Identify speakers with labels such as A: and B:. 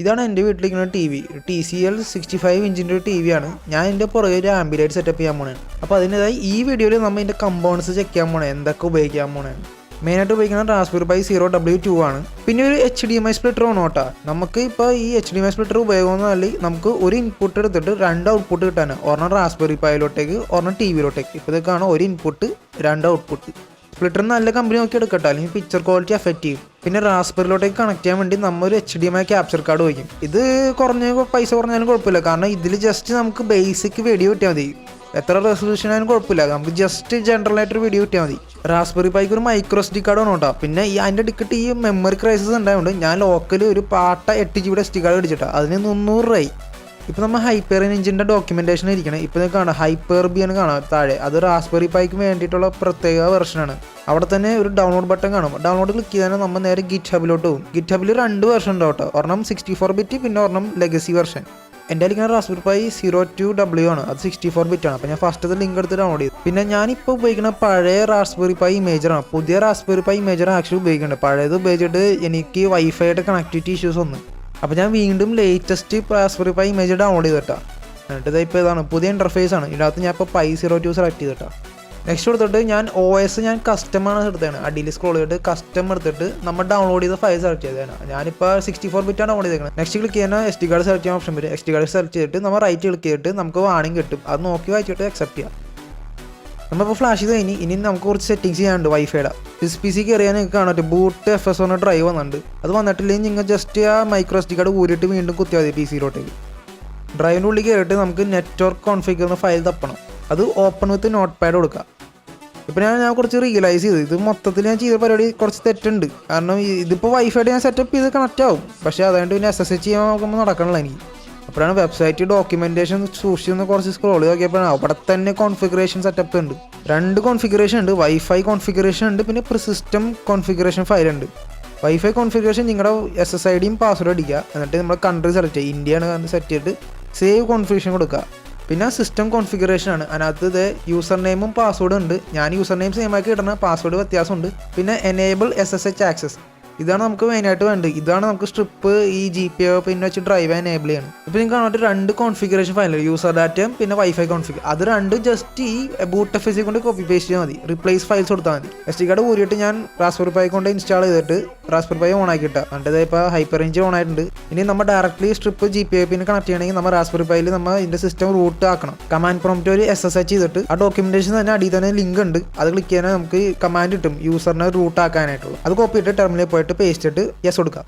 A: ഇതാണ് എൻ്റെ വീട്ടിലിരിക്കുന്ന TV. TCL 65 ഇഞ്ചിൻ്റെ ഒരു TV ആണ്. ഞാൻ എൻ്റെ പുറകെ ഒരു ആംബിലൈറ്റ് സെറ്റപ്പ് ചെയ്യാൻ പോണേ. അപ്പോൾ അതിൻ്റെതായി ഈ വീഡിയോയിൽ നമ്മൾ ഇതിൻ്റെ കമ്പോണൻസ് ചെക്ക് ചെയ്യാൻ പോണേ, എന്തൊക്കെ ഉപയോഗിക്കാൻ പോണേ. മെയിനായിട്ട് ഉപയോഗിക്കുന്നത് Raspberry Pi Zero W2 ആണ്. പിന്നെ ഒരു HDMI സ്പ്ലിറ്റർ ആണ് കേട്ടോ. നമുക്ക് ഇപ്പോൾ ഈ HDMI സ്പ്ലിറ്റർ ഉപയോഗമെന്നാൽ നമുക്ക് ഒരു ഇൻപുട്ട് എടുത്തിട്ട് രണ്ട് ഔട്ട്പുട്ട് കിട്ടാൻ, ഒരെണ്ണം Raspberry Piയിലോട്ടേക്ക്, ഒരെണ്ണം TVയിലോട്ടേക്ക്. ഇപ്പോൾ ഇതൊക്കെയാണ് ഒരു ഇൻപുട്ട് രണ്ട് ഔട്ട്പുട്ട്. സ്പ്ലിറ്റർ നല്ല കമ്പനി നോക്കി എടുക്കട്ടെ, അല്ലെങ്കിൽ പിക്ചർ ക്വാളിറ്റി എഫക്റ്റ് ചെയ്യും. പിന്നെ റാസ്ബെറിയിലോട്ടേക്ക് കണക്ട് ചെയ്യാൻ വേണ്ടി നമ്മൾ HDMI ക്യാപ്ചർ കാർഡ് വയ്ക്കും. ഇത് പൈസ കുറഞ്ഞാലും കുഴപ്പമില്ല, കാരണം ഇതിൽ ജസ്റ്റ് നമുക്ക് ബേസിക് വീഡിയോ കിട്ടിയാൽ മതി. എത്ര റെസൊല്യൂഷൻ ആയാലും കുഴപ്പമില്ല, നമുക്ക് ജസ്റ്റ് ജനറലായിട്ടൊരു വീഡിയോ കിട്ടിയാൽ മതി. റാസ്ബെറി പൈക്ക് ഒരു മൈക്രോ SD കാർഡ് ആണ് കേട്ടോ. പിന്നെ അതിൻ്റെ ടിക്കറ്റ് ഈ മെമ്മറി ക്രൈസിസ് ഉണ്ടായതുകൊണ്ട് ഞാൻ ലോക്കൽ ഒരു പാട്ട 8GB SD കാർഡ് അടിച്ചിട്ടാണ്, അതിന് 300 രൂപയായി. ഇപ്പോൾ നമ്മൾ ഹൈപ്പറിയൻ എഞ്ചിൻ്റെ ഡോക്യുമെൻറ്റേഷൻ ഇരിക്കണം. ഇപ്പോൾ നിങ്ങൾക്ക് കാണാം ഹൈപ്പർ-ബി എന്ന് കാണാം താഴെ, അത് റാസ്ബെറി പൈക്ക് വേണ്ടിയിട്ടുള്ള പ്രത്യേക വെർഷനാണ്. അവിടെ തന്നെ ഒരു ഡൗൺലോഡ് ബട്ടൺ കാണും. ഡൗൺലോഡ് ക്ലിക്ക് ചെയ്താൽ നമ്മൾ നേരെ ഗിറ്റ് ഹബിലോട്ട് പോകും. ഗിറ്റ് ഹബിൽ 2 വെർഷൻ ഉണ്ടാവും കേട്ടോ, ഒരെണ്ണം 64 ബിറ്റ്, പിന്നെ ഒരെണ്ണം ലെഗസി വെർഷൻ. എൻ്റെ ഇരിക്കുന്ന റാസ്ബെറി പൈ 02W ആണ്, അത് 64 ബിറ്റ് ആണ്. അപ്പോൾ ഞാൻ ഫസ്റ്റത്തെ ലിങ്ക് എടുത്ത് ഡൗൺലോഡ് ചെയ്തു. പിന്നെ ഞാനിപ്പോൾ ഉപയോഗിക്കുന്ന പഴയ റാസ്ബെറി പൈ ഇമേജറാണ്. പുതിയ റാസ്ബെറി പൈ ഇമേജർ ആക്ച്വലി ഉപയോഗിക്കുന്നുണ്ട്. പഴയത് ഉപയോഗിച്ചിട്ട് എനിക്ക് വൈഫൈയുടെ കണക്ടിവിറ്റി ഇഷ്യൂസ് വന്നു. അപ്പോൾ ഞാൻ വീണ്ടും latest Raspberry Pi image download ചെയ്തിട്ടാ. എന്നിട്ട് ഇപ്പോൾ ഇതാണ് പുതിയ ഇൻ്റർഫേസ് ആണ്. ഇതിനകത്ത് ഞാൻ ഇപ്പോൾ Pi 02 സെലക്ട് ചെയ്തിട്ടാ. നെക്സ്റ്റ് കൊടുത്തിട്ട് ഞാൻ OS ഞാൻ കസ്റ്റമാണ് എടുത്തതാണ്. അടിയിൽ സ്ക്രോൾ ചെയ്തിട്ട് കസ്റ്റം എടുത്തിട്ട് നമ്മൾ ഡൗൺലോഡ് ചെയ്ത ഫയൽ സെലക്ട് ചെയ്തതാണ്. ഞാനിപ്പോൾ 64 ബിറ്റാണ് ഡൗൺലോഡ് ചെയ്തേക്കുന്നത്. നെക്സ്റ്റ് ക്ലിക്ക് ചെയ്യാൻ SD കാർഡ് സെലക്ട് ചെയ്യാൻ ഓപ്ഷൻ വരും. SD കാർഡ് സെലക്ട് ചെയ്തിട്ട് നമ്മൾ റൈറ്റ് ക്ലിക്ക് ചെയ്തിട്ട് നമുക്ക് വാണിംഗ് കിട്ടും. അത് നോക്കി വായിച്ചിട്ട് അക്സെപ്റ്റ് ചെയ്യാം. നമ്മളിപ്പോൾ ഫ്ലാഷ് ചെയ്ത് ഇനി നമുക്ക് കുറച്ച് സെറ്റിങ്സ് ചെയ്യാനുണ്ട് വൈഫൈയുടെ. PC കയറിയാൽ നിങ്ങൾക്ക് കാണാം ബൂട്ട് FS പറഞ്ഞ ഡ്രൈവ് വന്നിട്ടുണ്ട്. അത് വന്നിട്ടില്ലെങ്കിൽ നിങ്ങൾ ജസ്റ്റ് ആ മൈക്രോ SD കാർഡ് ഊരിയിട്ട് വീണ്ടും കുത്തിയാൽ മതി PCയിലോട്ടേക്ക്. ഡ്രൈവിൻ്റെ ഉള്ളിൽ കയറിയിട്ട് നമുക്ക് നെറ്റ്വർക്ക് കോൺഫിഗർ എന്ന ഫയൽ തപ്പണം. അത് ഓപ്പൺ വിത്ത് നോട്ട് പാഡ് കൊടുക്കുക. ഇപ്പോൾ ഞാൻ കുറച്ച് റിയലൈസ് ചെയ്തു, ഇത് മൊത്തത്തിൽ ഞാൻ ചെയ്ത പരിപാടി കുറച്ച് തെറ്റുണ്ട്. കാരണം ഇതിപ്പോൾ വൈഫൈയുടെ ഞാൻ സെറ്റപ്പ് ചെയ്ത് കണക്റ്റ് ആവും, പക്ഷേ അതുകൊണ്ട് പിന്നെ SSH ചെയ്യാൻ നോക്കുമ്പോൾ നടക്കണില്ല എനിക്ക്. അപ്പോഴാണ് വെബ്സൈറ്റ് ഡോക്യുമെൻറ്റേഷൻ സൂക്ഷിച്ചെന്ന് കുറച്ച് സ്ക്രോൾ ചെയ്ത് നോക്കിയപ്പോഴാണ് അവിടെ തന്നെ കോൺഫിഗറേഷൻ സെറ്റപ്പ് ഉണ്ട്. 2 കോൺഫിഗറേഷൻ ഉണ്ട്, വൈഫൈ കോൺഫിഗറേഷൻ ഉണ്ട്, പിന്നെ സിസ്റ്റം കോൺഫിഗറേഷൻ ഫയൽ ഉണ്ട്. വൈഫൈ കോൺഫിഗറേഷൻ നിങ്ങളുടെ SSIDയും പാസ്വേഡ് അടിക്കുക, എന്നിട്ട് നമ്മൾ കൺട്രി സെലക്ട് ചെയ്യുക, ഇന്ത്യയാണ് സെറ്റ് ചെയ്തിട്ട് സേവ് കോൺഫിഗറേഷൻ കൊടുക്കുക. പിന്നെ സിസ്റ്റം കോൺഫിഗറേഷൻ ആണ്, അതിനകത്ത് ഇത് യൂസർ നെയിമും പാസ്വേഡും ഉണ്ട്. ഞാൻ യൂസർ നെയിം സെയിം ആക്കി ഇടണം, പാസ്വേഡ് വ്യത്യാസമുണ്ട്. പിന്നെ എനേബിൾ SSH ആക്സസ്, ഇതാണ് നമുക്ക് മെയിനായിട്ട് വേണ്ടത്. ഇതാണ് നമുക്ക് സ്ട്രിപ്പ് ഈ GPO പിന്നെ വെച്ച് ഡ്രൈവ് എനേബിൾ ചെയ്യണം. ഇപ്പോൾ നിങ്ങൾക്ക് കാണാൻ 2 കോൺഫിഗറേഷൻ ഫയൽ, യൂസർ ഡാറ്റയും പിന്നെ വൈഫൈ കോൺഫിഗർ. അത് രണ്ടും ജസ്റ്റ് ഈ ബൂട്ട് FS കൊണ്ട് കോപ്പി പേസ്റ്റ് ചെയ്താൽ മതി, റീപ്ലേസ് ഫയൽസ് കൊടുത്താൽ മതി. SD കാർഡ് ഊരിയിട്ട് ഞാൻ റാസ്ബെറി പൈ കൊണ്ട് ഇൻസ്റ്റാൾ ചെയ്തിട്ട് റാസ്ബെറി പൈ ഓൺ ആക്കിയിട്ടാണ്. എന്നിട്ട് ഇപ്പോൾ ഹൈപ്പർ റേഞ്ച് ഓൺ ആയിട്ടുണ്ട്. ഇനി നമ്മൾ ഡയറക്റ്റ്ലി സ്ട്രിപ്പ് GPO പിന്നെ കണക്ട് ചെയ്യണമെങ്കിൽ നമ്മൾ റാസ്ബെറി പൈയിൽ നമ്മൾ ഇതിൻ്റെ സിസ്റ്റം റൂട്ട് ആക്കണം. കമാൻഡ് പ്രോംപ്റ്റ് ഒരു SSH ചെയ്തിട്ട് ആ ഡോക്യുമെൻറ്റേഷൻ തന്നെ അടിയിൽ തന്നെ ലിങ്ക് ഉണ്ട്, അത് ക്ലിക്ക് ചെയ്യാൻ നമുക്ക് കമാൻഡ് കിട്ടും യൂസറിനെ റൂട്ട് ആക്കാനായിട്ടുള്ള. അത് കോപ്പി ഇട്ട് ടെർമിനലിൽ പോയിട്ട് പേസ്റ്റ് ഇട്ട് യെസ് കൊടുക്കാം.